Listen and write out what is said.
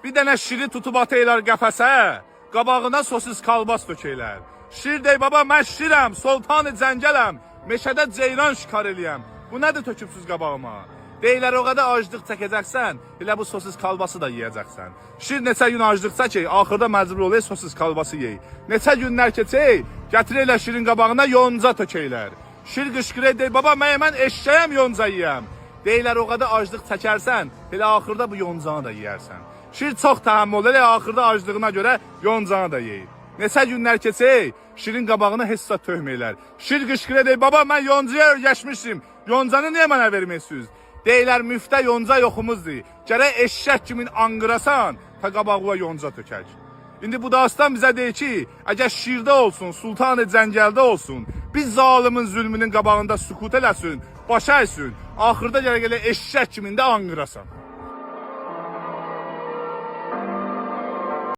Bir dənə şiri tutub ataylar qəfəsə, qabağına sosis kalbas dökəylər. Şir dey, baba mən şirəm, Sultan-ı Cəngələm, meşədə ceyran şikar eləyəm. Bu nədir tökübsüz qabağıma? Deyirlər, o qədər aclıq çəkəcəksən, elə bu sosis kalbası da yeyəcəksən. Şir neçə gün aclıq çəkək, axırda məcbur olay sosis kalbası yey. Neçə günlər keçək, gətirəylər şirin qabağına yonca tökəylər. Şir qışqırır, deyir, baba mən eşşəyəm, yonca yeyəm. Deyirlər, o qədər aclıq çəkərsən, elə axırda bu yoncanı da yeyərsən. Şir çox təhəmmül elə axırda aclığına görə yoncanı da yeyir. Neçə günlər keçək, şirin qabağına hessa töhməylər. Şir qışqırır, deyir, baba mən yoncaya öyrəşmişim, yoncanı niyə mənə verməysiniz? Deyirlər, müftə yonca yoxumuzdur. Gərək eşşək kimin anqırasan, ta qabağına yonca tökək. İndi bu dastan bizə deyir ki, əgər şirdə olsun, Sultan-ı Cəngəldə olsun, biz zalimin zülmünün qabağında sükut eləsin, başa əysün, axırda gərək elə eşşək kimin də anqırasan.